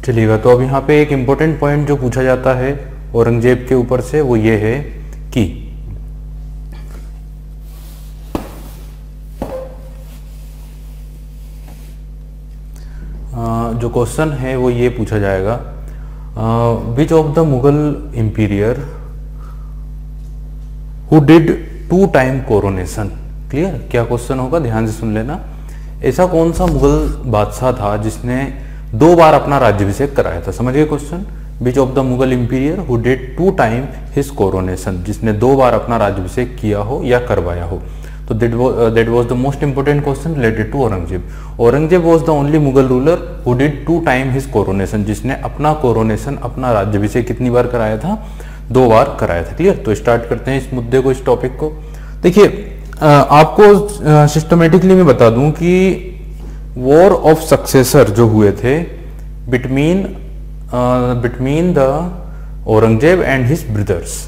चलिएगा, तो अब यहाँ पे एक इम्पोर्टेंट पॉइंट जो पूछा जाता है औरंगजेब के ऊपर से वो ये है कि जो क्वेश्चन है वो ये पूछा जाएगा, which of the Mughal imperial who did 2 time coronation. Clear, क्या क्वेश्चन होगा, ध्यान से सुन लेना। ऐसा कौन सा मुगल बादशाह था जिसने 2 बार अपना राज्याभिषेक कराया था। समझिए question, which of the Mughal imperial who did 2 time his coronation, जिसने 2 बार अपना राज्याभिषेक किया हो या करवाया हो। तो that was the most important question related to Aurangzeb. Aurangzeb was the only Mughal ruler who did 2 time his coronation, जिसने अपना कोरोनेशन, अपना राज्याभिषेक कितनी बार कराया था, 2 बार कराया था। क्लियर, तो स्टार्ट करते हैं इस मुद्दे को, इस टॉपिक को। देखिए, आपको सिस्टमेटिकली मैं बता दूं कि वॉर ऑफ सक्सेसर जो हुए थे between the Aurangzeb and his brothers,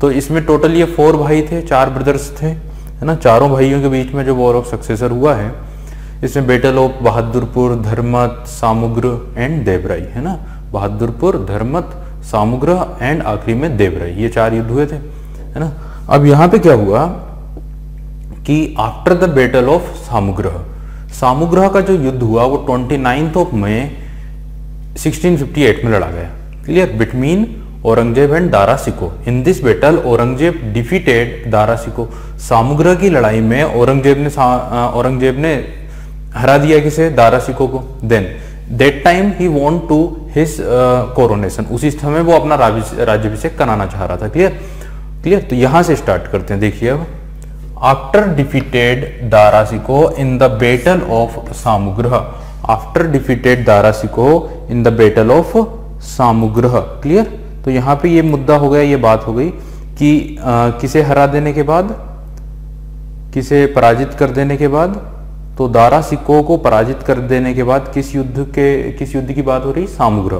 तो इसमें टोटल ये 4 भाई थे, 4 ब्रदर्स थे, है ना। चारों भाइयों के बीच में जो वॉर ऑफ सक्सेसर हुआ है, इसमें battle of Bahadurpur, Dharmat, सामुग्र and देवराई, है ना। बहादुरपुर, धर्मत, सामुग्र एंड आखिरी में देवराई, ये 4 युद्ध हुए थे, है ना। अब यहाँ पे क्या हुआ कि आफ्टर द बैटल ऑफ सामुग्र का जो युद्ध हुआ वो 29 मई 1658 में लड़ा गया। Clear, between Aurangzeb and Dara Shikoh. In this battle Aurangzeb defeated Dara Shikoh. Samugarh की लड़ाई में औरंगजेब ने हरा दिया किसे, दारा सिको को। Then that time he want to his coronation, उसी समय वो अपना राज्याभिषेक कराना चाह रहा था। क्लियर, तो यहां से स्टार्ट करते हैं। देखिए, अब after defeated Dara Shikoh in the battle of Samugarh, after defeated Dara Shikoh in the battle of Samugarh. Clear, तो यहाँ पे ये मुद्दा हो गया, ये बात हो गई कि किसे हरा देने के बाद, किसे पराजित कर देने के बाद, तो दारा सिको को पराजित कर देने के बाद किस युद्ध की बात हो रही, सामुग्र।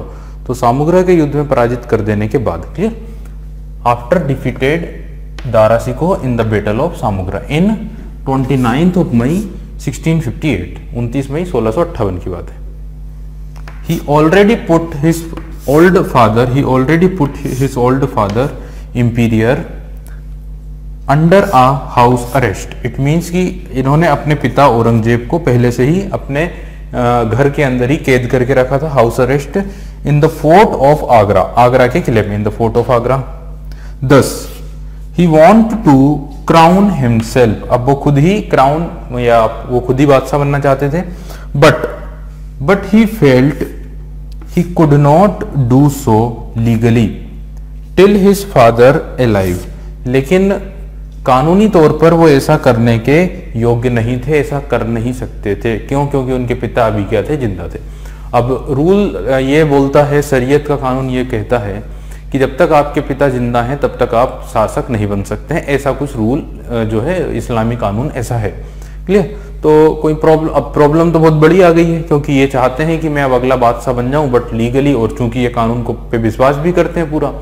तो सामुग्र के युद्ध में पराजित कर देने के बाद, clear, after defeated Dara Shikoh in the battle of Samugarh in 29 मई 1658, 29 मई 1658 की बात है। He already put his old father Imperior under a house arrest. It means कि इन्होंने अपने पिता औरंगजेब को पहले से ही अपने घर के अंदर ही कैद करके रखा था, house arrest, in the fort of Agra, Agra के किले में, in the fort of Agra. Thus he want to crown himself, अब वो खुद ही क्राउन या वो खुद ही बादशाह बनना चाहते थे, but he felt he could not do so legally till his father alive. लेकिन कानूनी तौर पर वो ऐसा करने के योग्य नहीं थे, ऐसा कर नहीं सकते थे। क्यों? क्योंकि उनके पिता अभी क्या थे, जिंदा थे। अब रूल ये बोलता है, शरीयत का कानून ये कहता है कि जब तक आपके पिता जिंदा हैं तब तक आप शासक नहीं बन सकते हैं, ऐसा कुछ रूल जो है इस्लामी कानून ऐसा है। क्लियर, तो कोई प्रॉब्लम तो बहुत बड़ी आ गई है, क्योंकि ये चाहते हैं कि मैं अब अगला बादशाह बन जाऊं, बट लीगली, और चूंकि ये कानून को पे विश्वास भी करते हैं पूरा,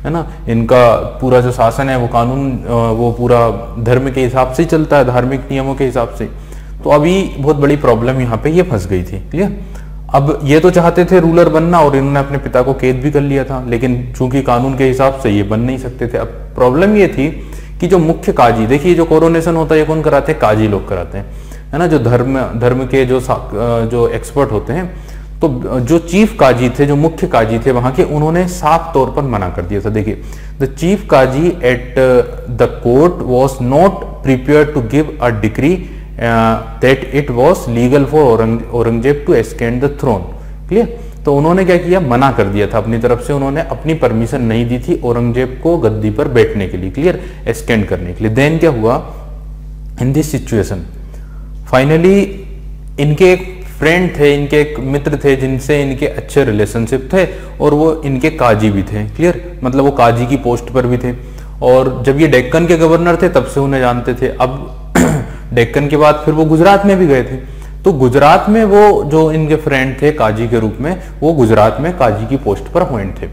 है ना, इनका पूरा जो शासन है वो कानून वो पूरा धर्म के हिसाब से ही चलता है, धार्मिक नियमों के हिसाब से। तो अभी बहुत बड़ी प्रॉब्लम यहाँ पे ये फंस गई थी। क्लियर, अब ये तो चाहते थे रूलर बनना और इन्होंने अपने पिता को कैद भी कर लिया था, लेकिन चूंकि कानून के हिसाब से ये बन नहीं सकते थे। अब प्रॉब्लम ये थी कि जो मुख्य काजी, देखिए जो कोरोनेशन होता है ये कौन कराते हैं, काजी लोग कराते हैं, है ना, जो धर्म के जो एक्सपर्ट होते हैं। तो जो चीफ काजी थे, जो मुख्य काजी थे वहां के, उन्होंने साफ तौर पर मना कर दिया था। देखिए, the chief qazi at the court was not prepared to give a decree that it was legal for Aurangzeb to ascend the throne. Clear, तो उन्होंने क्या किया, मना कर दिया था अपनी तरफ से, उन्होंने अपनी परमिशन नहीं दी थी औरंगजेब को गद्दी पर बैठने के लिए। क्लियर, एस्केंड करने के लिए। देन क्या हुआ, इन दिस सिचुएशन फाइनली इनके एक फ्रेंड थे, इनके एक मित्र थे जिनसे इनके अच्छे रिलेशनशिप थे, और वो इनके काजी भी थे। क्लियर, मतलब वो काजी की पोस्ट पर भी थे, और जब ये डेक्कन के गवर्नर थे तब से उन्हें जानते थे। अब डेक्कन के बाद फिर वो गुजरात में भी गए थे, तो गुजरात में वो जो इनके फ्रेंड थे काजी के रूप में, वो गुजरात में काजी की पोस्ट पर अपॉइंट थे।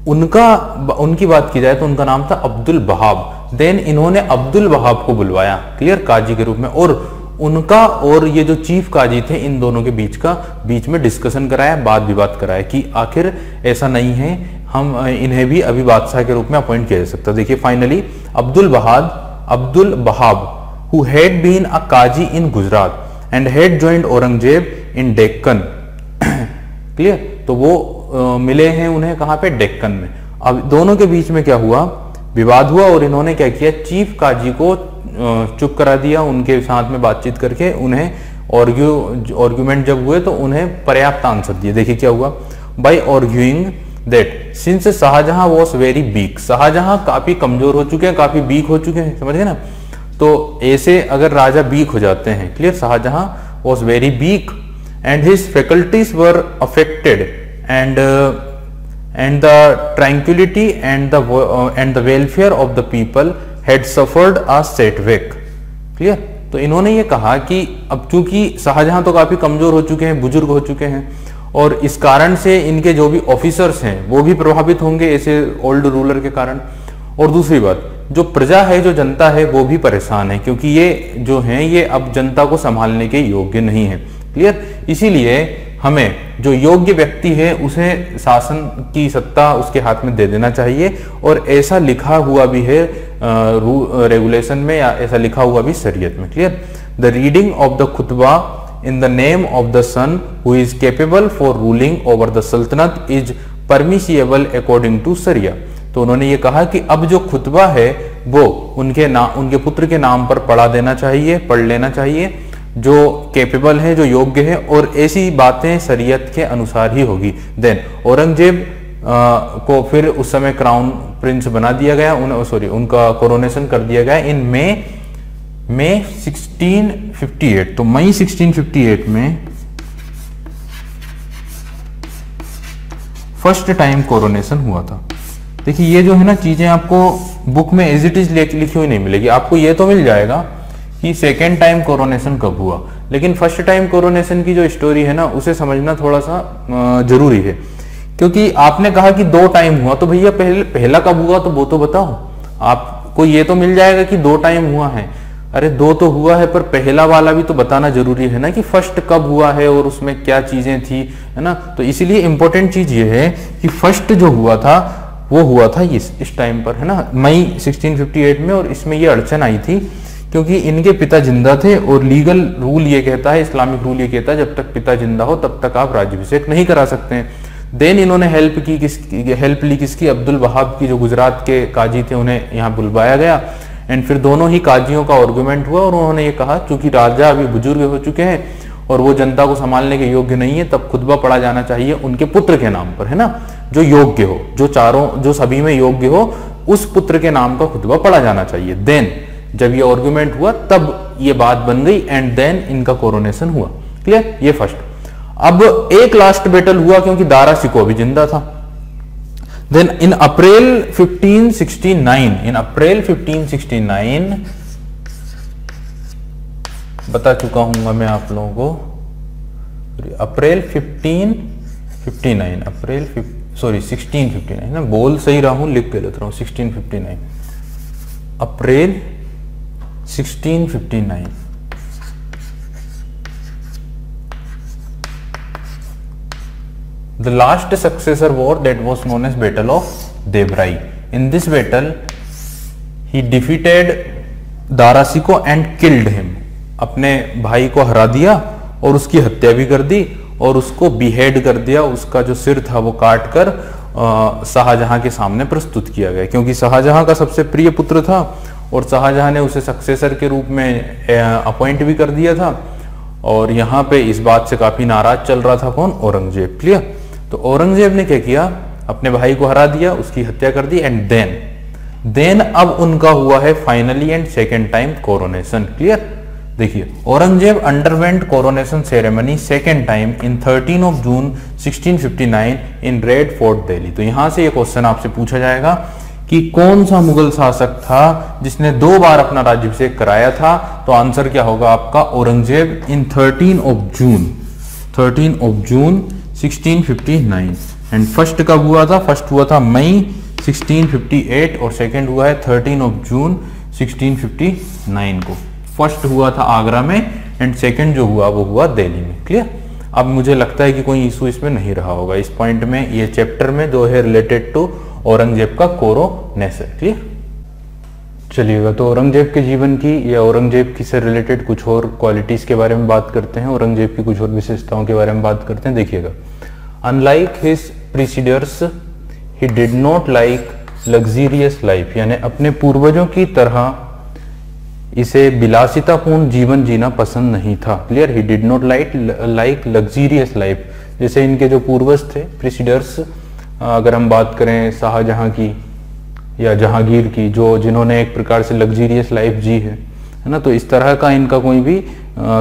उनकी बात की जाए तो उनका नाम था अब्दुल वहाब। देन इन्होंने अब्दुल वहाब को बुलवाया, क्लियर, काजी के रूप में, और उनका और ये जो चीफ काजी थे इन दोनों के बीच में डिस्कशन कराया, वाद विवाद कराया कि आखिर ऐसा नहीं है, हम इन्हें भी अभी बादशाह के रूप में अपॉइंट किया जा सकता। देखिए finally Abdul Wahab who had been a qazi in Gujarat and had joined Aurangzeb in Deccan, clear, तो वो मिले हैं उन्हें कहां पे, डेक्कन में। अब दोनों के बीच में क्या हुआ, विवाद हुआ और इन्होंने क्या किया, चीफ काजी को चुप करा दिया, उनके साथ में बातचीत करके उन्हें आर्ग्यूमेंट जब हुए तो उन्हें पर्याप्त आंसर दिए। देखिए क्या हुआ, by arguing that since Shahjahan was very weak, Shahjahan काफी कमजोर हो चुके हैं, काफी वीक हो चुके हैं, समझ गए ना। तो ऐसे अगर राजा वीक हो जाते हैं, clear, Shahjahan was very weak and his faculties were affected and the tranquility and the welfare of the people had suffered a setback, clear. तो इन्होंने ये कहा कि अब चूंकि शाहजहां तो काफी कमजोर हो चुके हैं, बुजुर्ग हो चुके हैं, और इस कारण से इनके जो भी ऑफिसर्स हैं वो भी प्रभावित होंगे ऐसे ओल्ड रूलर के कारण, और दूसरी बात जो प्रजा है, जो जनता है वो भी परेशान है, क्योंकि ये जो हैं ये अब जनता को संभालने के योग्य नहीं है, क्लियर। इसीलिए हमें जो योग्य व्यक्ति है उसे शासन की सत्ता उसके हाथ में दे देना चाहिए, और ऐसा लिखा हुआ भी है रेगुलेशन में, या ऐसा लिखा हुआ भी शरीयत में, clear. The reading of the khutba in the name of the son who is capable for ruling over the sultanate is permissible according to sharia। तो उन्होंने ये कहा कि अब जो खुतबा है वो उनके पुत्र के नाम पर पढ़ लेना चाहिए, जो कैपेबल है, जो योग्य है, और ऐसी बातें शरीयत के अनुसार ही होगी। देन औरंगजेब को फिर उस समय क्राउन प्रिंस बना दिया गया, उनका कोरोनेशन कर दिया गया इन मई 1658। तो मई 1658 में फर्स्ट टाइम कोरोनेशन हुआ था। देखिए ये जो है ना चीजें आपको बुक में एज इट इज लिखी हुई नहीं मिलेगी, आपको ये तो मिल जाएगा कि सेकेंड टाइम कोरोनेशन कब हुआ, लेकिन फर्स्ट टाइम कोरोनेशन की जो स्टोरी है ना उसे समझना थोड़ा सा जरूरी है, क्योंकि आपने कहा कि 2 टाइम हुआ, तो भैया पहला कब हुआ तो वो तो बताओ। आपको ये तो मिल जाएगा कि 2 टाइम हुआ है, अरे 2 तो हुआ है, पर पहला वाला भी तो बताना जरूरी है ना कि फर्स्ट कब हुआ है और उसमें क्या चीजें थी, है ना। तो इसीलिए इंपॉर्टेंट चीज ये है कि फर्स्ट जो हुआ था वो हुआ था इस टाइम पर, है ना, मई 1658 में। और इसमें ये अड़चन आई थी क्योंकि इनके पिता जिंदा थे, और लीगल रूल ये कहता है, इस्लामिक रूल ये कहता है, जब तक पिता जिंदा हो तब तक आप राज्याभिषेक नहीं करा सकते हैं। देन इन्होंने हेल्प ली किसकी, अब्दुल वहाब की, जो गुजरात के काजी थे, उन्हें यहाँ बुलवाया गया। एंड फिर दोनों ही काजियों का आर्गुमेंट हुआ, और उन्होंने ये कहा क्योंकि राजा अभी बुजुर्ग हो चुके हैं और वो जनता को संभालने के योग्य नहीं है, तब खुतबा पढ़ा जाना चाहिए उनके पुत्र के नाम पर, है ना, जो योग्य हो, जो सभी में योग्य हो, उस पुत्र के नाम का खुतबा पढ़ा जाना चाहिए। देन जब ये आर्गुमेंट हुआ तब ये बात बन गई, एंड देन इनका कोरोनेशन हुआ, क्लियर। ये फर्स्ट। अब एक लास्ट बैटल हुआ क्योंकि दारा शिकोह भी जिंदा था। Then in April 1569, बता चुका हूं मैं आप लोगों को, अप्रैल 1659 ना, बोल सही रहा हूं, लिख के लेता हूं 1659, अप्रैल 1659 The last successor war that was known as Battle of Devrai. In this battle, he defeated Dara Shikoh and killed him. अपने भाई को हरा दिया और उसकी हत्या भी कर दी और उसको बिहेड कर दिया, उसका जो सिर था वो काट कर शाहजहां के सामने प्रस्तुत किया गया, क्योंकि शाहजहां का सबसे प्रिय पुत्र था और शाहजहां ने उसे सक्सेसर के रूप में अपॉइंट भी कर दिया था। और यहाँ पे इस बात से काफी नाराज चल रहा था कौन, औरंगजेब, क्लियर। तो औरंगजेब ने क्या किया, अपने भाई को हरा दिया, उसकी हत्या कर दी, एंड देन अब उनका हुआ है finally and second time coronation, clear. देखिए Aurangzeb underwent coronation ceremony second time in 13 of June 1659 in Red Fort Delhi. तो यहां से ये क्वेश्चन आपसे पूछा जाएगा कि कौन सा मुगल शासक था जिसने 2 बार अपना राज्याभिषेक कराया था, तो आंसर क्या होगा आपका, औरंगजेब इन 13 of June 1659। एंड फर्स्ट कब हुआ था, फर्स्ट हुआ था मई 1658 और सेकंड हुआ है 13 of June 1659 को। फर्स्ट हुआ था आगरा में एंड सेकंड जो हुआ वो हुआ दिल्ली में। क्लियर। अब मुझे लगता है कि कोई इशू इसमें नहीं रहा होगा इस पॉइंट में, ये चैप्टर में जो है रिलेटेड टू औरंगजेब का कोरोनेस है। क्लियर। चलिएगा, तो औरंगजेब के जीवन की या औरंगजेब की से रिलेटेड कुछ और क्वालिटीज के बारे में बात करते हैं, औरंगजेब की कुछ और विशेषताओं के बारे में बात करते हैं। देखिएगा, unlike his predecessors he did not like luxurious life, यानी अपने पूर्वजों की तरह इसे विलासितापूर्ण जीवन जीना पसंद नहीं था। Clear. He did not like luxurious life, जैसे इनके जो पूर्वज थे प्रीसीडर्स, अगर हम बात करें शाहजहां की या जहांगीर की, जो जिन्होंने एक प्रकार से लग्जीरियस लाइफ जी है ना, तो इस तरह का इनका कोई भी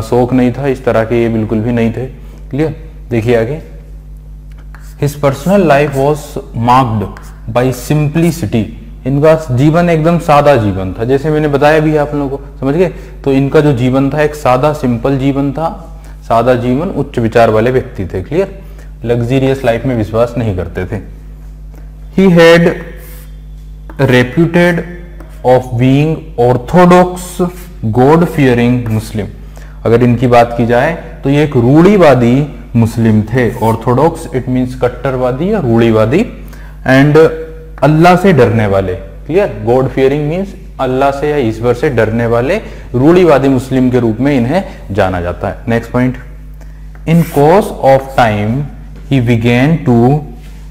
शौक नहीं था, इस तरह के ये बिल्कुल भी नहीं थे। क्लियर। देखिए आगे, his personal life was marked by simplicity, इनका जीवन एकदम सादा जीवन था, जैसे मैंने बताया भी आप लोगों को, समझ गए। तो इनका जो जीवन था एक सादा सिंपल जीवन था, सादा जीवन, उच्च विचार वाले व्यक्ति थे। क्लियर। लग्जीरियस लाइफ में विश्वास नहीं करते थे। He had reputed of being orthodox god fearing Muslim, अगर इनकी बात की जाए तो ये एक रूढ़िवादी मुस्लिम थे। ऑर्थोडॉक्स इट मींस कट्टरवादी या रूढ़िवादी, एंड अल्लाह से डरने वाले। क्लियर। गॉड फियरिंग मींस अल्लाह से या ईश्वर से डरने वाले रूढ़िवादी मुस्लिम के रूप में इन्हें जाना जाता है। Next point, in course of time he began to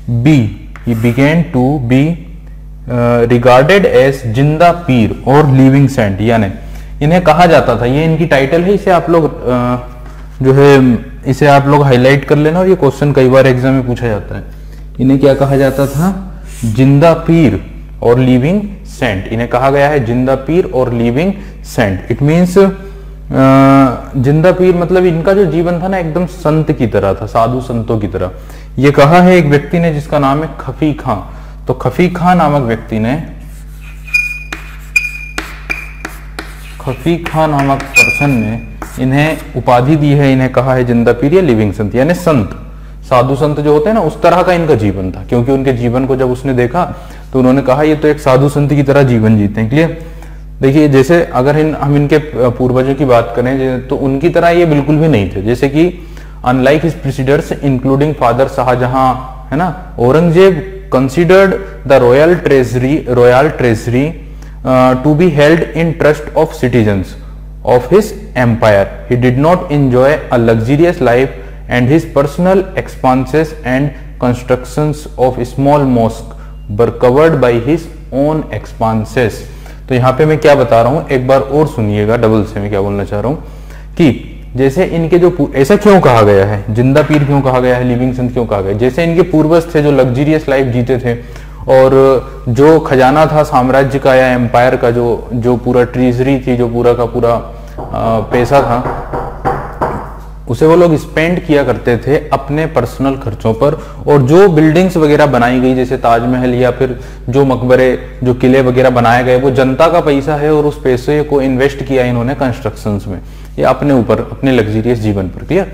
be regarded as Zinda Pir और लिविंग सेंट, यानी इन्हें कहा जाता था, ये इनकी टाइटल है, इसे आप लोग जो है इसे आप लोग हाईलाइट कर लेना, और ये क्वेश्चन कई बार एग्जाम में पूछा जाता है। इन्हें क्या कहा जाता था? जिंदा पीर और लिविंग सेंट। इन्हें कहा गया है जिंदा पीर और लिविंग सेंट। इट मींस जिंदा पीर मतलब इनका जो जीवन था ना एकदम संत की तरह था, साधु संतों की तरह। ये कहा है एक व्यक्ति ने जिसका नाम है खफी खां। तो खफी खां नामक व्यक्ति ने, खफी खां नामक पर्सन ने इन्हें उपाधि दी है, इन्हें कहा है जिंदा पीर या लिविंग संत, यानी संत, साधु संत जो होते हैं ना उस तरह का इनका जीवन था। क्योंकि उनके जीवन को जब उसने देखा तो उन्होंने कहा ये तो एक साधु संत की तरह जीवन जीते हैं। क्लियर। देखिए, जैसे अगर हम इनके पूर्वजों की बात करें तो उनकी तरह ये बिल्कुल भी नहीं थे। जैसे कि unlike his predecessors including father Shahjahan, है ना, Aurangzeb considered the royal treasury to be held in trust of citizens of his empire. He did not enjoy a luxurious life, and his personal expenses and constructions of small mosque were covered by his own expenses. तो यहाँ पे मैं क्या बता रहा हूँ एक बार और सुनिएगा, डबल से मैं क्या बोलना चाह रहा हूँ कि जैसे इनके जो, ऐसा क्यों कहा गया है, जिंदा पीर क्यों कहा गया है, लिविंग संत क्यों कहा गया, जैसे इनके पूर्वज थे जो लग्जरियस लाइफ जीते थे, और जो खजाना था साम्राज्य का या एम्पायर का, जो पूरा ट्रेजरी थी, जो पूरा का पूरा पैसा था, उसे वो लोग स्पेंड किया करते थे अपने पर्सनल खर्चों पर। और जो बिल्डिंग्स वगैरह बनाई गई जैसे ताजमहल या फिर जो मकबरे, जो किले वगैरह बनाए गए, वो जनता का पैसा है, और उस पैसे को इन्वेस्ट किया इन्होंने कंस्ट्रक्शंस में या अपने ऊपर, अपने लग्जरियस जीवन पर। क्लियर।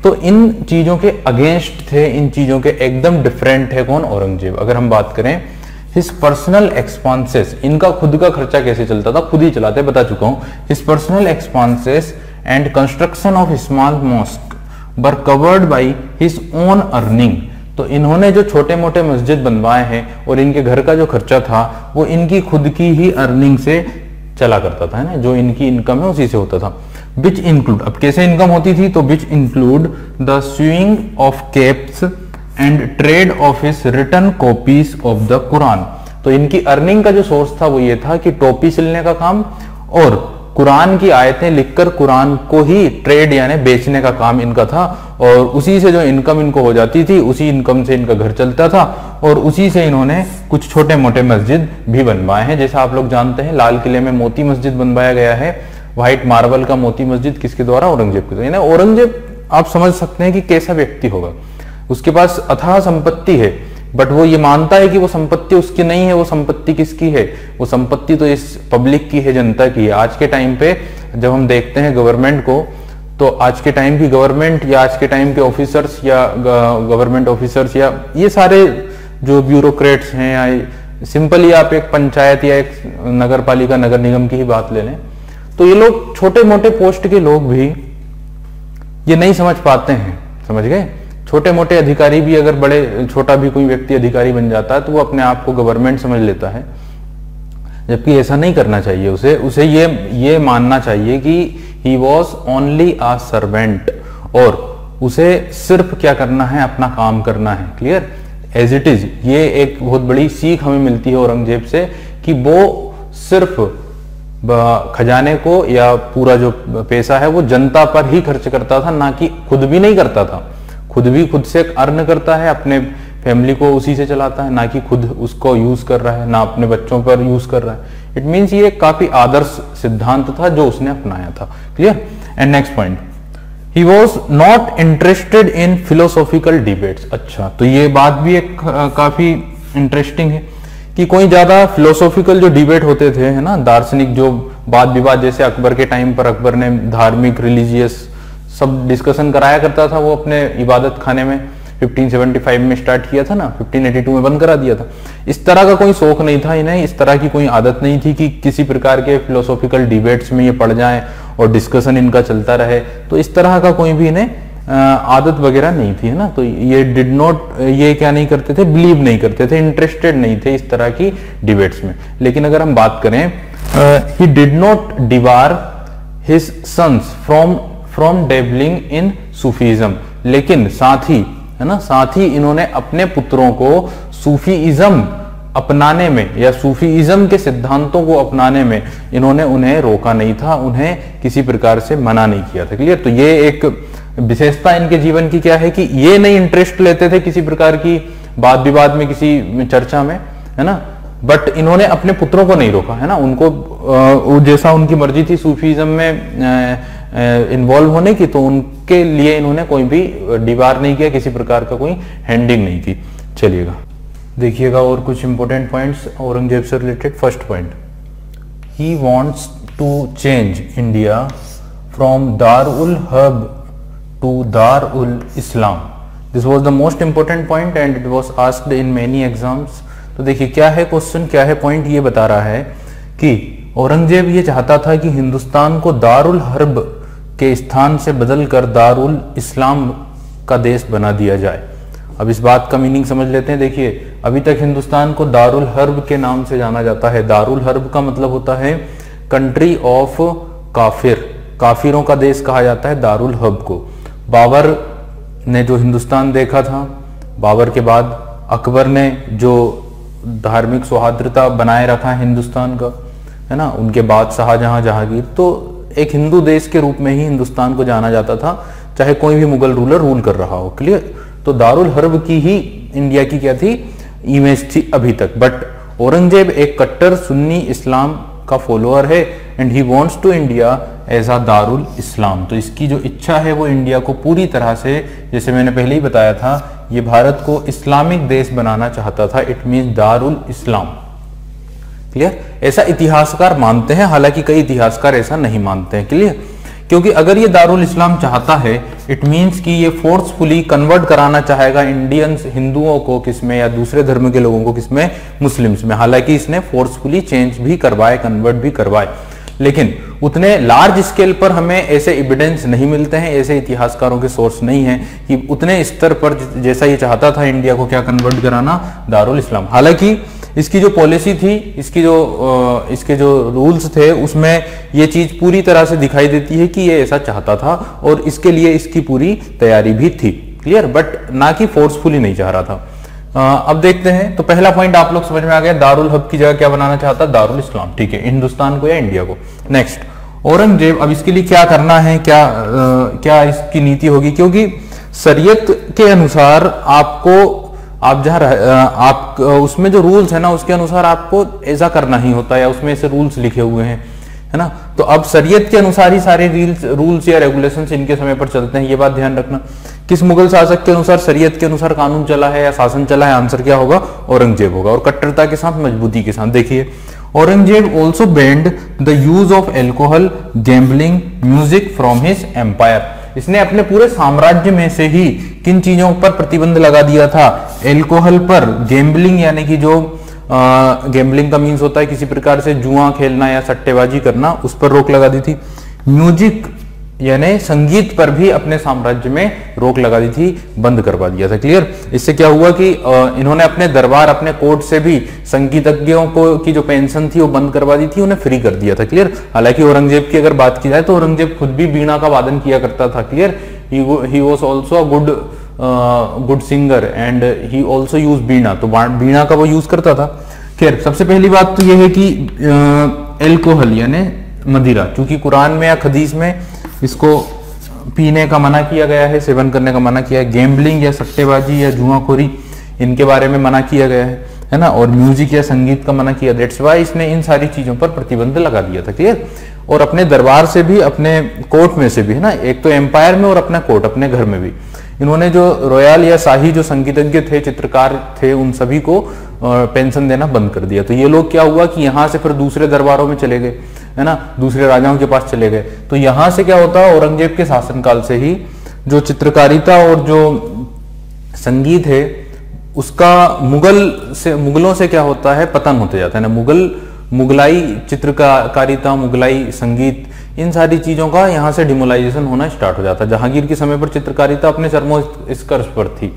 तो इन चीजों के अगेंस्ट थे, इन चीजों के एकदम डिफरेंट है कौन? औरंगजेब। अगर हम बात करें हिज पर्सनल एक्सपेंसेस, इनका खुद का खर्चा कैसे चलता था, खुद ही चलाते, बता चुका हूं। His personal expenses and construction of small mosque were covered by his own earning. तो इन्होंने जो छोटे मोटे मस्जिद बनवाए हैं और इनके घर का जो खर्चा था वो इनकी खुद की ही अर्निंग से चला करता था, है ना, जो इनकी इनकम है उसी से होता था। विच इंक्लूड, अब कैसे इनकम होती थी, तो which include the sewing of caps and trade of his written copies of the Quran. तो इनकी अर्निंग का जो सोर्स था वो ये था कि टोपी सिलने का काम और कुरान की आयतें लिखकर कुरान को ही ट्रेड यानी बेचने का काम इनका था, और उसी से जो इनकम इनको हो जाती थी उसी इनकम से इनका घर चलता था, और उसी से इन्होंने कुछ छोटे मोटे मस्जिद भी बनवाए हैं। जैसा आप लोग जानते हैं लाल किले में मोती मस्जिद बनवाया गया है, व्हाइट मार्बल का मोती मस्जिद, किसके द्वारा? औरंगजेब के द्वारा। औरंगजेब आप समझ सकते हैं कि कैसा व्यक्ति होगा, उसके पास अथाह संपत्ति है, बट वो ये मानता है कि वो संपत्ति उसकी नहीं है, वो संपत्ति किसकी है? वो संपत्ति तो इस पब्लिक की है, जनता की है। आज के टाइम पे जब हम देखते हैं गवर्नमेंट को, तो आज के टाइम की गवर्नमेंट या आज के टाइम के ऑफिसर्स या गवर्नमेंट ऑफिसर्स या ये सारे जो ब्यूरोक्रेट्स हैं, या सिंपली आप एक पंचायत या एक नगर पालिका, नगर निगम की ही बात ले लें, तो ये लोग छोटे मोटे पोस्ट के लोग भी ये नहीं समझ पाते हैं, समझ गए। छोटे मोटे अधिकारी भी अगर बड़े छोटा भी कोई व्यक्ति अधिकारी बन जाता है तो वो अपने आप को गवर्नमेंट समझ लेता है, जबकि ऐसा नहीं करना चाहिए। उसे ये मानना चाहिए कि he was only a servant, और उसे सिर्फ क्या करना है, अपना काम करना है। Clear, as it is. ये एक बहुत बड़ी सीख हमें मिलती है औरंगजेब से कि वो सिर्फ खजाने को या पूरा जो पैसा है वो जनता पर ही खर्च करता था, ना कि खुद भी नहीं करता था। खुद से अर्न करता है, अपने फैमिली को उसी से चलाता है, ना कि खुद उसको यूज कर रहा है, ना अपने बच्चों पर यूज कर रहा है। इट मीन्स ये काफी आदर्श सिद्धांत था जो उसने अपनाया था। Clear. And next point, he was not interested in philosophical debates. अच्छा, तो ये बात भी एक काफी इंटरेस्टिंग है कि कोई ज्यादा फिलोसॉफिकल जो डिबेट होते थे, है ना, दार्शनिक जो वाद विवाद, जैसे अकबर के टाइम पर अकबर ने धार्मिक रिलीजियस सब डिस्कशन कराया करता था, वो अपने इबादत खाने में 1575 में स्टार्ट किया था ना, 1582 में बंद करा दिया था। इस तरह का कोई शौक नहीं था इन्हें, इस तरह की कोई आदत नहीं थी कि किसी प्रकार के फिलोसॉफिकल डिबेट्स में ये पड़ जाएं और डिस्कशन इनका चलता रहे। तो इस तरह का कोई भी इन्हें आदत वगैरह नहीं थी, है ना। तो ये क्या नहीं करते थे, बिलीव नहीं करते थे, इंटरेस्टेड नहीं थे इस तरह की डिबेट्स में। लेकिन अगर हम बात करें, he did not debar his sons from dabbling in Sufism, लेकिन साथ ही, है ना, साथ ही इन्होंने अपने पुत्रों को सूफीइज्म अपनाने में या सूफीइज्म के सिद्धांतों को अपनाने में इन्होंने उन्हें रोका नहीं था, उन्हें किसी प्रकार से मना नहीं किया था। क्लियर। तो ये एक विशेषता इनके जीवन की क्या है कि ये नहीं इंटरेस्ट लेते थे किसी प्रकार की वाद विवाद में, किसी चर्चा में, है ना, बट इन्होंने अपने पुत्रों को नहीं रोका, है ना। उनको जैसा उनकी मर्जी थी सूफीज्म में इन्वॉल्व होने की, तो उनके लिए इन्होंने कोई भी डिवार नहीं किया, किसी प्रकार का कोई हैंडिंग नहीं की। चलिएगा देखिएगा और कुछ इंपॉर्टेंट पॉइंट्स औरंगजेब से related. First point, he wants to change India from dar ul harb to dar ul Islam. This was the most important point and it was asked in many exams. तो देखिए क्या है क्वेश्चन, क्या है पॉइंट, ये बता रहा है कि औरंगजेब ये चाहता था कि हिंदुस्तान को दारुल हर्ब के स्थान से बदलकर दारुल इस्लाम का देश बना दिया जाए। अब इस बात का मीनिंग समझ लेते हैं। देखिए, अभी तक हिंदुस्तान को दारुल हर्ब के नाम से जाना जाता है। दारुल हर्ब का मतलब होता है कंट्री ऑफ काफिर, काफिरों का देश कहा जाता है दारुल हर्ब को। बाबर ने जो हिंदुस्तान देखा था, बाबर के बाद अकबर ने जो धार्मिक सौहार्द्रता बनाए रखा है हिंदुस्तान का, है ना, उनके बाद शाहजहां, जहांगीर, तो एक हिंदू देश के रूप में ही हिंदुस्तान को जाना जाता था, चाहे कोई भी मुगल रूलर रूल कर रहा हो। क्लियर। तो दारुल हर्ब की ही इंडिया की क्या थी, इमेज थी अभी तक। बट औरंगजेब एक कट्टर सुन्नी इस्लाम का फॉलोअर है and he wants to India as a darul Islam. तो इसकी जो इच्छा है वो इंडिया को पूरी तरह से, जैसे मैंने पहले ही बताया था, ये भारत को इस्लामिक देश बनाना चाहता था। It means Darul Islam. Clear. ऐसा इतिहासकार मानते हैं, हालांकि कई इतिहासकार ऐसा नहीं मानते हैं। क्लियर। क्योंकि अगर ये दारुल इस्लाम चाहता है, इट मीन्स कि ये फोर्सफुली कन्वर्ट कराना चाहेगा इंडियंस, हिंदुओं को किसमें, या दूसरे धर्म के लोगों को किसमें, मुस्लिम्स में। हालांकि इसने फोर्सफुली चेंज भी करवाए, कन्वर्ट भी करवाए, लेकिन उतने लार्ज स्केल पर हमें ऐसे एविडेंस नहीं मिलते हैं, ऐसे इतिहासकारों के सोर्स नहीं है कि उतने स्तर पर जैसा ये चाहता था इंडिया को क्या कन्वर्ट कराना, दारुल इस्लाम। हालांकि इसकी जो पॉलिसी थी, इसके जो रूल्स थे, उसमें ये चीज पूरी तरह से दिखाई देती है कि ये ऐसा चाहता था और इसके लिए इसकी पूरी तैयारी भी थी। क्लियर। बट ना कि फोर्सफुली नहीं चाह रहा था। अब देखते हैं। तो पहला पॉइंट आप लोग समझ में आ गया, दारुल हब की जगह क्या बनाना चाहता, दारुल इस्लाम। ठीक है, हिंदुस्तान को या इंडिया को। नेक्स्ट, औरंगजेब अब इसके लिए क्या करना है, क्या इसकी नीति होगी, क्योंकि शरीयत के अनुसार आपको, आप जहाँ आप उसमें जो रूल्स है ना, उसके अनुसार आपको ऐसा करना ही होता है, या उसमें ऐसे रूल्स लिखे हुए हैं, है ना। तो अब शरीयत के अनुसार ही सारे रूल्स या रेगुलेशंस इनके समय पर चलते हैं, ये बात ध्यान रखना। किस मुगल शासक के अनुसार, शरीयत के अनुसार कानून चला है या शासन चला है, आंसर क्या होगा, औरंगजेब होगा। और कट्टरता के साथ, मजबूती के साथ। देखिए, Aurangzeb also banned the use of alcohol, gambling, music from his empire. इसने अपने पूरे साम्राज्य में से ही किन चीजों पर प्रतिबंध लगा दिया था, एल्कोहल पर, गैम्बलिंग यानी कि जो गैम्बलिंग का मीन्स होता है किसी प्रकार से जुआ खेलना या सट्टेबाजी करना, उस पर रोक लगा दी थी। म्यूजिक यानी संगीत पर भी अपने साम्राज्य में रोक लगा दी थी, बंद करवा दिया था। क्लियर। इससे क्या हुआ कि इन्होंने अपने दरबार, अपने कोर्ट से भी संगीतज्ञों को की जो पेंशन थी वो बंद करवा दी थी, उन्हें फ्री कर दिया था। क्लियर। हालांकि औरंगजेब की अगर बात की जाए तो औरंगजेब खुद भी वीणा का वादन किया करता था। Clear. He was also a good singer and he also use veena, तो वीणा का वो यूज करता था। खैर, सबसे पहली बात तो यह है कि एल्कोहल यानी मदिरा, क्योंकि कुरान में या हदीस में इसको पीने का मना किया गया है, सेवन करने का मना किया है। गैम्बलिंग या सट्टेबाजी या जुआखोरी, इनके बारे में मना किया गया है ना। और म्यूजिक या संगीत का मना किया। दैट्स वाई इसने इन सारी चीजों पर प्रतिबंध लगा दिया था। क्लियर। और अपने दरबार से भी, अपने कोर्ट में से भी, है ना, एक तो एम्पायर में और अपना कोर्ट, अपने घर में भी इन्होंने जो रॉयल या शाही जो संगीतज्ञ थे, चित्रकार थे, उन सभी को पेंशन देना बंद कर दिया। तो ये लोग क्या हुआ कि यहाँ से फिर दूसरे दरबारों में चले गए, है ना, दूसरे राजाओं के पास चले गए। तो यहां से क्या होता है, औरंगजेब के शासनकाल से ही जो चित्रकारिता और जो संगीत है उसका मुगलों से क्या होता है, पतन होते जाता है ना। मुगलाई चित्रकारिता, मुगलाई संगीत, इन सारी चीजों का यहाँ से डिमोलाइजेशन होना स्टार्ट हो जाता है। जहांगीर के समय पर चित्रकारिता अपने चरमोत्कर्ष पर थी,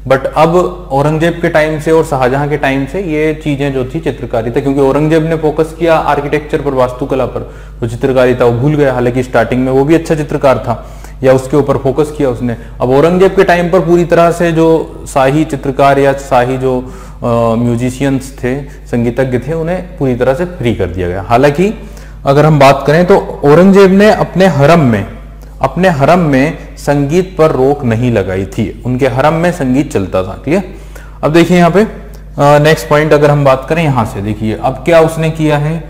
बट अब औरंगजेब के टाइम से और शाहजहां के टाइम से ये चीजें जो थी चित्रकारिता, क्योंकि औरंगजेब ने फोकस किया आर्किटेक्चर पर, वास्तुकला पर, तो चित्रकारिता वो भूल गया। हालांकि स्टार्टिंग में वो भी अच्छा चित्रकार था, या उसके ऊपर फोकस किया उसने। अब औरंगजेब के टाइम पर पूरी तरह से जो शाही चित्रकार या शाही जो म्यूजिशियंस थे, संगीतज्ञ थे, उन्हें पूरी तरह से फ्री कर दिया गया। हालांकि अगर हम बात करें तो औरंगजेब ने अपने हरम में संगीत पर रोक नहीं लगाई थी। उनके हरम में संगीत चलता था। ठीक है। अब देखिए यहाँ पे नेक्स्ट पॉइंट अगर हम बात करें यहां से, देखिए अब क्या उसने किया है।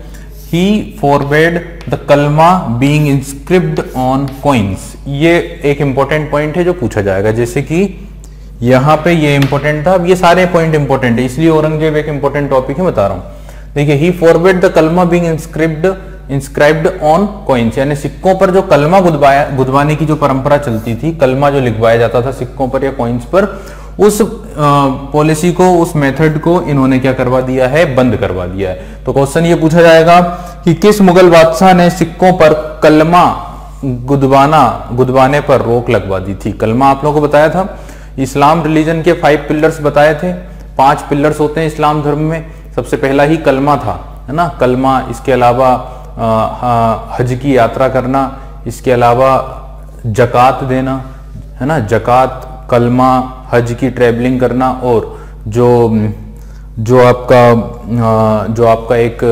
ही फॉरबेड द कलमा बीइंग इंस्क्रिप्ट ऑन कॉइन्स। ये एक इंपॉर्टेंट पॉइंट है जो पूछा जाएगा, जैसे कि यहाँ पे ये इंपॉर्टेंट था। अब ये सारे पॉइंट इंपॉर्टेंट है, इसलिए औरंगजेब एक इंपॉर्टेंट टॉपिक है, बता रहा हूं। देखिए, ही फॉरबेड द कलमा बीइंग इंस्क्राइब्ड ऑन कॉइन्स, यानी सिक्कों पर जो कलमा गुदवाने की जो परंपरा चलती थी, कलमा जो लिखवाया जाता था सिक्कों पर या कॉइन्स पर, उस पॉलिसी को, उस मेथड को इन्होंने क्या करवा दिया है, बंद करवा दिया है। तो क्वेश्चन ये पूछा जाएगा कि किस मुगल बादशाह ने सिक्कों पर कलमा गुदवाने पर रोक लगवा दी थी। कलमा आप लोगों को बताया था, इस्लाम रिलीजन के 5 पिलर्स बताए थे। 5 पिलर्स होते हैं इस्लाम धर्म में। सबसे पहला ही कलमा था, है ना, कलमा। इसके अलावा हज की यात्रा करना, इसके अलावा जकात देना, है ना, जकात, कलमा, हज की ट्रैवलिंग करना, और जो आपका एक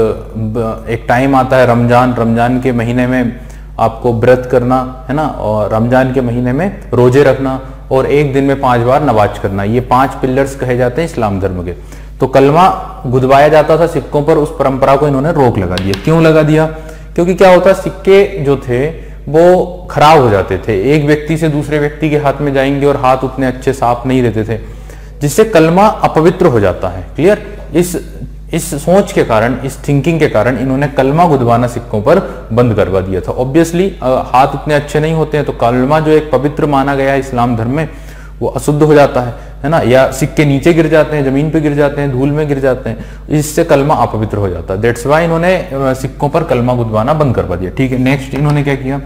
टाइम आता है रमजान के महीने में आपको व्रत करना, है ना, और रमजान के महीने में रोजे रखना, और एक दिन में 5 बार नमाज करना। ये 5 पिलर्स कहे जाते हैं इस्लाम धर्म के। तो कलमा गुदवाया जाता था सिक्कों पर, उस परंपरा को इन्होंने रोक लगा दिया। क्यों लगा दिया? क्योंकि क्या होता, सिक्के जो थे वो खराब हो जाते थे, एक व्यक्ति से दूसरे व्यक्ति के हाथ में जाएंगे और हाथ उतने अच्छे साफ नहीं रहते थे, जिससे कलमा अपवित्र हो जाता है। क्लियर? इस सोच के कारण, इस थिंकिंग के कारण इन्होंने कलमा गुदवाना सिक्कों पर बंद करवा दिया था। ऑब्वियसली हाथ उतने अच्छे नहीं होते हैं, तो कलमा जो एक पवित्र माना गया है इस्लाम धर्म में, वो अशुद्ध हो जाता है ना, या सिक्के नीचे गिर जाते हैं, जमीन पे गिर जाते हैं, धूल में गिर जाते हैं, इससे कलमा अपवित्र हो जाता है। दैट्स वाई इन्होंने सिक्कों पर कलमा गुदवाना बंद करवा दिया। ठीक है। नेक्स्ट इन्होंने क्या किया,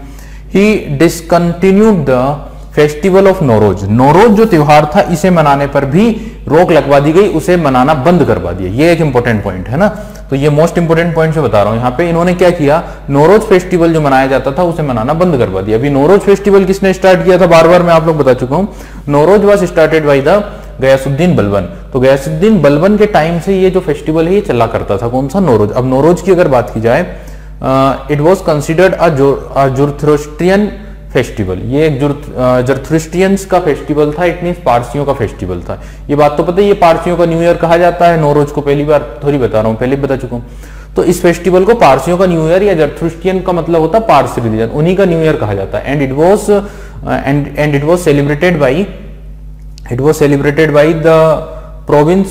he discontinued the festival of Nauroz. Nauroz जो त्योहार था, इसे मनाने पर भी रोक लगवा दी गई, उसे मनाना बंद करवा दिया। ये एक इंपॉर्टेंट पॉइंट है ना, तो ये मोस्ट इंपोर्टेंट पॉइंट से बता रहा हूं। यहाँ पे इन्होंने क्या किया, नौरोज फेस्टिवल जो मनाया जाता था उसे मनाना बंद करवा दिया। अभी नौरोज फेस्टिवल किसने स्टार्ट किया था, बार बार मैं आप लोग बता चुका हूं, Nauroz was started by the Ghiyasuddin Balban. तो गयासुद्दीन बलबन के टाइम से ये जो फेस्टिवल है ये चला करता था। कौन सा? नौरोज। अब नौरोज की अगर बात की जाए, it was considered a Zoroastrian festival. ये एक जरथ्रुस्ट्रियंस का फेस्टिवल था, इट मींस पारसियों का फेस्टिवल था। ये बात तो पता है, ये पारसियों का न्यू ईयर कहा जाता है। नौरोज को पहली बार थोड़ी बता रहा हूँ, पहले बता चुका हूँ। तो इस फेस्टिवल को पारसियों का न्यू ईयर या जरथ्रुस्ट्रियन का मतलब होता है पारसी रिलीजन, उन्हीं का न्यू ईयर कहा जाता है। And it was celebrated by the province,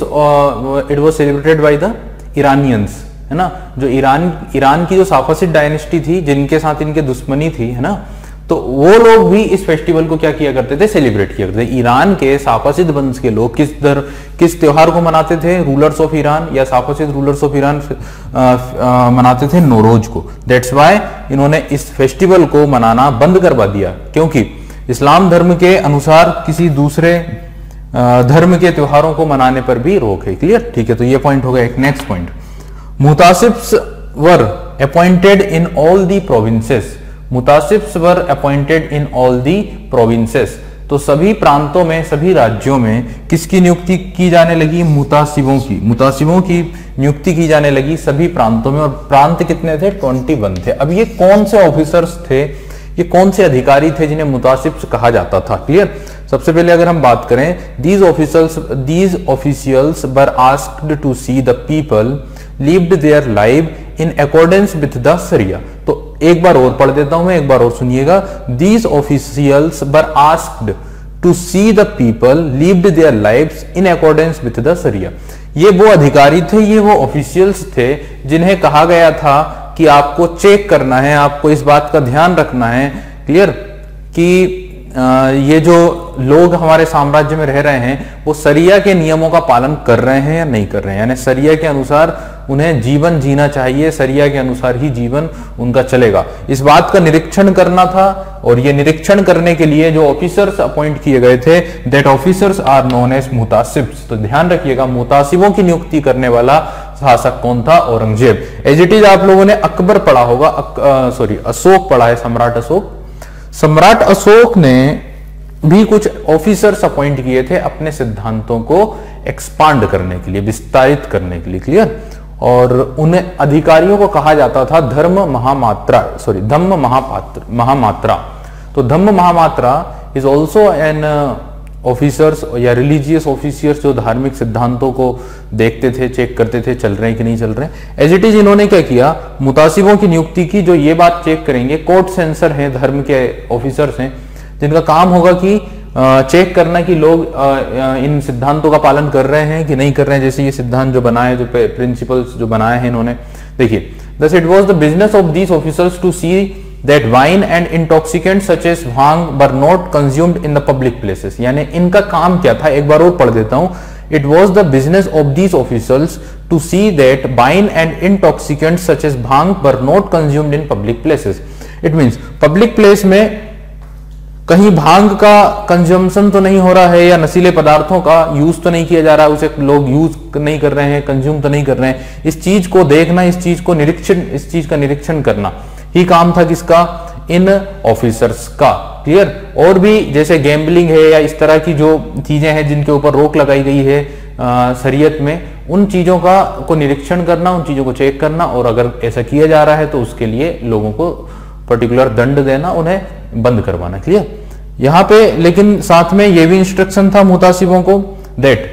it was celebrated by the Iranians, है ना, जो ईरान की जो साफासिड डायनेस्टी थी, जिनके साथ इनके दुश्मनी थी, है ना, तो वो लोग भी इस फेस्टिवल को क्या किया करते थे, सेलिब्रेट किया करते थे। ईरान के साफासिद वंश के लोग किस त्योहार को मनाते थे, रूलर्स ऑफ ईरान या साफासिद रूलर्स ऑफ ईरान मनाते थे नौरोज को। दैट्स वाई इन्होंने इस फेस्टिवल को मनाना बंद करवा दिया, क्योंकि इस्लाम धर्म के अनुसार किसी दूसरे धर्म के त्योहारों को मनाने पर भी रोक है। क्लियर, ठीक है। तो ये पॉइंट हो गया। एक next point, muhtasibs were appointed in all the provinces. Muhtasibs were appointed in all the provinces, तो सभी प्रांतों में, सभी राज्यों में किसकी नियुक्ति की जाने लगी, मुतासिबों की। मुतासिबों की नियुक्ति की जाने लगी सभी प्रांतों में, और प्रांत कितने थे, 21 थे। अब ये कौन से ऑफिसर्स थे, ये कौन से अधिकारी थे जिन्हें मुतासिब्स कहा जाता था। क्लियर, सबसे पहले अगर हम बात करें, these officials were asked to see the people lived their life in accordance with the sharia. तो एक बार और पढ़ देता हूं मैं, एक बार और सुनिएगा। These officials were asked to see the people lived their lives in accordance with the sharia. ये वो अधिकारी थे, ये वो ऑफिशियल्स थे जिन्हें कहा गया था कि आपको चेक करना है, आपको इस बात का ध्यान रखना है, क्लियर, कि ये जो लोग हमारे साम्राज्य में रह रहे हैं वो शरिया के नियमों का पालन कर रहे हैं या नहीं कर रहे हैं, यानी शरिया के अनुसार उन्हें जीवन जीना चाहिए, शरिया के अनुसार ही जीवन उनका चलेगा, इस बात का निरीक्षण करना था। और ये निरीक्षण करने के लिए जो ऑफिसर्स अपॉइंट किए गए थे, that officers are known as muhtasibs. तो ध्यान रखिएगा, मुतासिबों की नियुक्ति करने वाला शासक कौन था, औरंगजेब। एज इट इज आप लोगों ने अकबर पढ़ा होगा, अशोक पढ़ा है, सम्राट अशोक। सम्राट अशोक ने भी कुछ ऑफिसर्स अपॉइंट किए थे अपने सिद्धांतों को एक्सपांड करने के लिए, विस्तारित करने के लिए। क्लियर, और उन्हें अधिकारियों को कहा जाता था धम्म महामात्रा। तो धम्म महामात्रा इज ऑल्सो एन ऑफिसर्स या रिलीजियस ऑफिसर्स जो धार्मिक सिद्धांतों को देखते थे, चेक करते थे चल रहे हैं कि नहीं चल रहे हैं। एज इट इज इन्होंने क्या किया, मुतासिबों की नियुक्ति की, जो ये बात चेक करेंगे। कोर्ट सेंसर हैं, धर्म के ऑफिसर्स हैं, जिनका काम होगा कि चेक करना कि लोग इन सिद्धांतों का पालन कर रहे हैं कि नहीं कर रहे हैं। जैसे ये सिद्धांत जो बनाए, जो प्रिंसिपल्स जो बनाए हैं इन्होंने, देखिए, thus it was the business of these officers to see that wine and intoxicants such as bhang were not consumed in the public places। यानी इनका काम क्या था, एक बार और पढ़ देता हूं। It was the business of these officials to see that wine and intoxicants such as bhang were not consumed in public places। It means public place में कहीं भांग का कंजम्पशन तो नहीं हो रहा है, या नशीले पदार्थों का यूज तो नहीं किया जा रहा है, उसे लोग यूज नहीं कर रहे हैं, कंज्यूम तो नहीं कर रहे हैं। इस चीज को देखना, इस चीज को निरीक्षण, इस चीज का निरीक्षण करना ही काम था किसका, इन ऑफिसर्स का। क्लियर, और भी जैसे गैम्बलिंग है या इस तरह की जो चीजें हैं जिनके ऊपर रोक लगाई गई है शरीयत में, उन चीजों को निरीक्षण करना, उन चीजों को चेक करना, और अगर ऐसा किया जा रहा है तो उसके लिए लोगों को पर्टिकुलर दंड देना, उन्हें बंद करवाना। क्लियर, यहां पे लेकिन साथ में ये भी इंस्ट्रक्शन था मुतासिबों को, that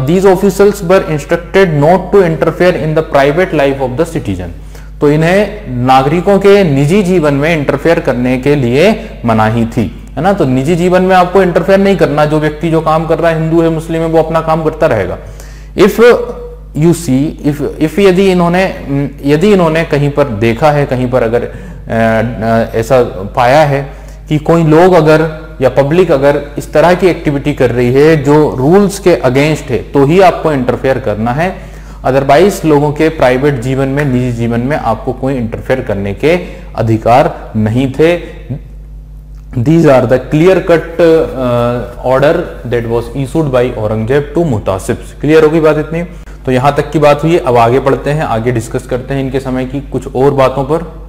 these officers were instructed not to interfere in the private life of the citizen. तो इन्हें नागरिकों के निजी जीवन में इंटरफेयर करने के लिए मनाही थी, है ना। तो निजी जीवन में आपको इंटरफेयर नहीं करना, जो व्यक्ति जो काम कर रहा है, हिंदू है, मुस्लिम है, वो अपना काम करता रहेगा। इफ यू सी, इफ यदि इन्होंने कहीं पर देखा है, कहीं पर अगर ऐसा पाया है कि कोई लोग अगर या पब्लिक अगर इस तरह की एक्टिविटी कर रही है जो रूल्स के अगेंस्ट है, तो ही आपको इंटरफेयर करना है। अदरवाइज लोगों के प्राइवेट जीवन में, निजी जीवन में आपको कोई इंटरफेयर करने के अधिकार नहीं थे। These are the clear cut order that was issued by Aurangzeb to muhtasibs. Clear होगी बात इतनी? तो यहां तक की बात हुई। अब आगे बढ़ते हैं, आगे डिस्कस करते हैं इनके समय की कुछ और बातों पर।